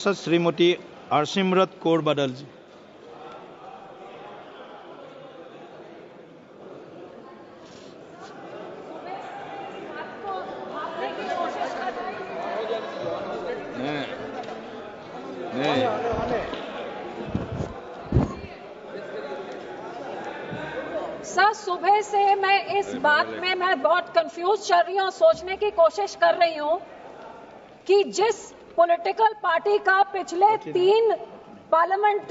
श्रीमती हरसिमरत कौर बादल जी। Sir, सुबह से मैं इस बात में बहुत कंफ्यूज चल रही हूँ, सोचने की कोशिश कर रही हूँ कि जिस पॉलिटिकल पार्टी का पिछले 3 पार्लियामेंट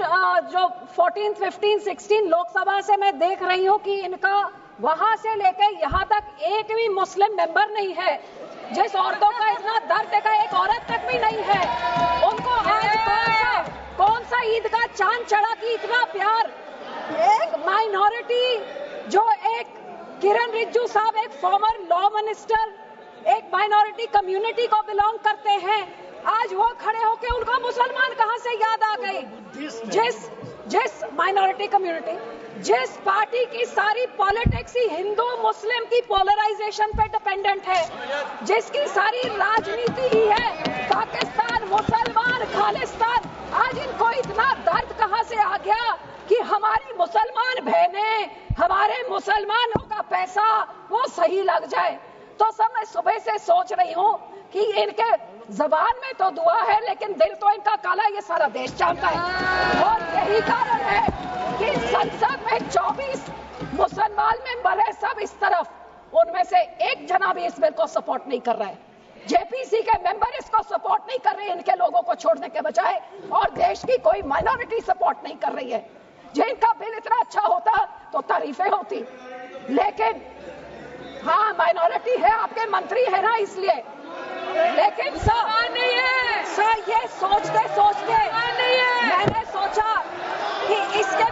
जो 14, 15, 16 लोकसभा से मैं देख रही हूँ कि इनका वहां से लेकर यहाँ तक एक भी मुस्लिम मेंबर नहीं है। जिस औरतों का इतना दर्द है, एक औरत तक भी नहीं है, उनको आज कौन सा ईद का चांद चढ़ा कि इतना प्यार। एक माइनॉरिटी जो एक किरण रिजिजू साहब एक फॉर्मर लॉ मिनिस्टर एक माइनॉरिटी कम्युनिटी को बिलोंग करते हैं, आज वो खड़े होके उनका मुसलमान कहां से याद आ गई। जिस माइनॉरिटी कम्युनिटी, जिस पार्टी की सारी पॉलिटिक्स ही हिंदू मुस्लिम की पोलराइजेशन पे डिपेंडेंट है, जिसकी सारी राजनीति ही है पाकिस्तान मुसलमान खालिस्तान, आज इनको इतना दर्द कहां से आ गया कि हमारी मुसलमान बहनें, हमारे मुसलमानों का पैसा वो सही लग जाए। तो सब मैं सुबह से सोच रही हूँ कि इनके जबान में तो दुआ है लेकिन दिल तो इनका काला, ये सारा देश जानता है। और यही कारण है कि संसद में 24 मुसलमान मेंबर है, सब इस तरफ, उनमें से एक जना भी इस बिल को सपोर्ट नहीं कर रहा है। जेपीसी के मेंबर इसको सपोर्ट नहीं कर रहे, इनके लोगों को छोड़ने के बजाय, और देश की कोई माइनॉरिटी सपोर्ट नहीं कर रही है। जिनका बिल इतना अच्छा होता तो तारीफें होती, लेकिन हाँ माइनॉरिटी है, आपके मंत्री है ना इसलिए, लेकिन सर ये सोचते सोचते मैंने सोचा कि इसके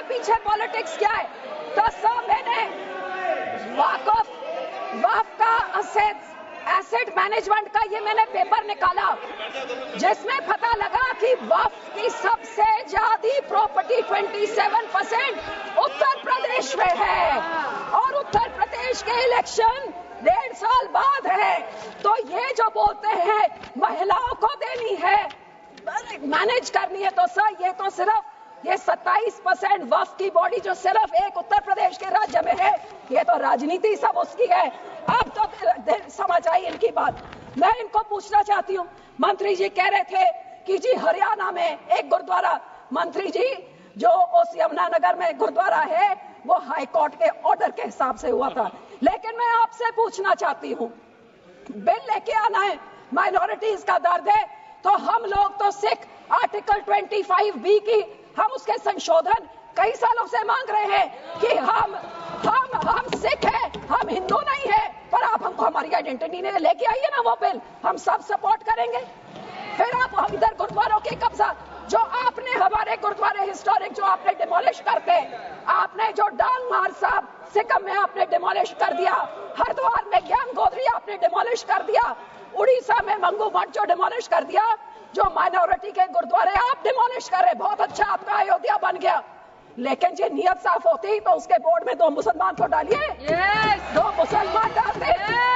पीछे पॉलिटिक्स क्या है। तो सर मैंने वक्फ का एसेट मैनेजमेंट का ये मैंने पेपर निकाला, जिसमें पता लगा कि वक्फ की सबसे ज्यादा प्रॉपर्टी 27% उत्तर प्रदेश में है, और उत्तर प्रदेश के इलेक्शन 1.5 साल बाद है। तो ये जो बोलते हैं महिलाओं को देनी है, मैनेज करनी है, तो सर ये तो सिर्फ ये 27% वक्फ की बॉडी जो सिर्फ एक उत्तर प्रदेश के राज्य में है, ये तो राजनीति सब उसकी है। अब तो समझ आई इनकी बात। मैं इनको पूछना चाहती हूँ, मंत्री जी कह रहे थे कि जी हरियाणा में एक गुरुद्वारा, मंत्री जी जो उस यमुनानगर में गुरुद्वारा है वो हाई कोर्ट के ऑर्डर के हिसाब से हुआ था, लेकिन मैं आपसे पूछना चाहती हूँ, बिल लेके आना है, माइनॉरिटीज का दर्द है, तो हम लोग तो सिख आर्टिकल 25B की हम उसके संशोधन कई सालों से मांग रहे हैं कि हम सिख हैं, हम हिंदू नहीं है, पर आप हमको हमारी आइडेंटिटी ने लेके आइए ना वो बिल, हम सब सपोर्ट करेंगे। फिर आप इधर गुरुद्वारों के कब्जा, जो आपने हमारे गुरुद्वारे हिस्टोरिक जो आपने डिमोलिश करते, आपने जो डांग मार साहब सिक्किम में आपने डिमोलिश कर दिया, हरिद्वार में ज्ञान गोदरी आपने डिमोलिश कर दिया, उड़ीसा में मंगू मठ जो डिमोलिश कर दिया, जो माइनॉरिटी के गुरुद्वारे आप डिमोलिश कर रहे, बहुत अच्छा आपका अयोध्या बन गया, लेकिन ये नियत साफ होती तो उसके बोर्ड में 2 मुसलमान को डालिए, 2 मुसलमान डालते,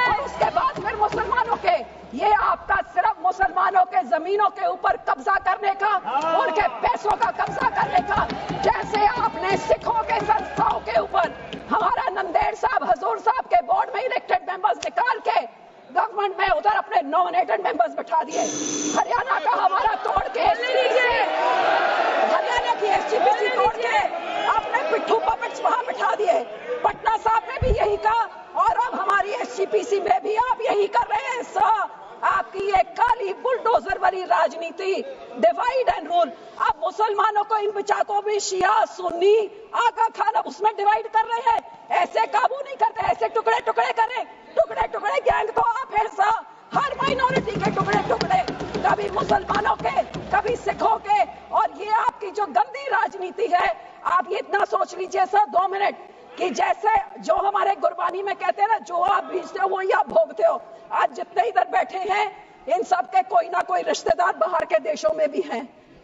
और उसके बाद फिर मुसलमानों के, ये आपका सिर्फ मुसलमानों के जमीनों के ऊपर कब्जा करने का, उनके पैसों का कब्जा करने का, जैसे आपने सिखों के संस्थाओं के ऊपर हमारा नंदेड़ साहब हजूर साहब के बोर्ड में इलेक्टेड मेंबर्स निकाल के गवर्नमेंट में उधर अपने नॉमिनेटेड मेंबर्स बिठा दिए, हरियाणा का हमारा तोड़ के, हरियाणा की एसजीपीसी तोड़ के आपने पिट्ठू पपेट्स वहां बिठा दिए, पटना साहब ने भी यही कहा, और अब हमारी एसजीपीसी में भी आप यही कर रहे हैं। सर आपकी ये काली बुलडोजर वाली राजनीति, डिवाइड एंड रूल, अब मुसलमानों को इन बिचारों भी शिया सुन्नी आका खान अब उसमें डिवाइड कर रहे हैं, ऐसे काबू नहीं करते, ऐसे टुकड़े टुकड़े करें, टुकड़े टुकड़े गैंग तो आप हैं सर, हर माइनॉरिटी के टुकड़े टुकड़े, कभी मुसलमानों के कभी सिखों के, और ये आपकी जो गंदी राजनीति है, आप ये इतना सोच लीजिए सर 2 मिनट कि जैसे जो हमारे गुरबानी में कहते हैं ना, जो आप बीजते हो वही आप भोगते हो। आज जितने इधर बैठे हैं इन सब के कोई ना कोई रिश्तेदार बाहर के देशों में भी हैं।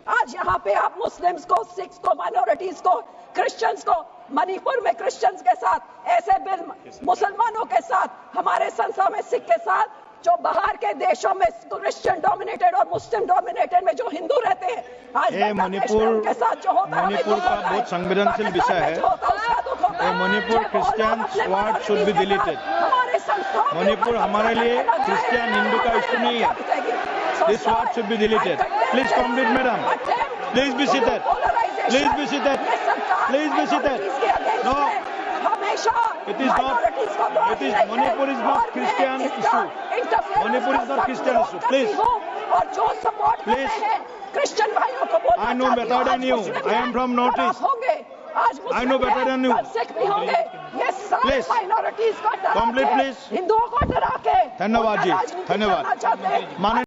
आज यहाँ पे आप मुस्लिम्स को, सिख्स को, माइनॉरिटीज को, क्रिश्चियंस को, मणिपुर में क्रिश्चियंस के साथ ऐसे बिल, मुसलमानों के साथ, हमारे संस्था में सिख के साथ, जो बाहर के देशों में क्रिश्चियन डोमिनेटेड और मुस्लिम डोमिनेटेड में जो हिंदू रहते हैं, आज बांग्लादेश में उनके साथ जो होता है, मणिपुर का बहुत संवेदनशील विषय है। Manipur Christian word should be deleted. Manipur हमारे लिए क्रिश्चियन हिंदू का इश्यू नहीं है। This word should be deleted. Please complete madam, please be seated, please be seated, please be seated. No, it is not, it is, Manipur is not Christian issue. Manipur is not Christian issue. Please, और जो support करते हैं Christian भाइयों को बोलना I know better than you. I am from Northeast. होंगे आज I know better than you. Sikh भी होंगे। ये सारे Please. माइनॉरिटीज का डरा Complete, के, please. हिंदुओं को डरा के धन्यवाद जी, राजनीति धन्यवाद। करना चाहते हैं। माननीय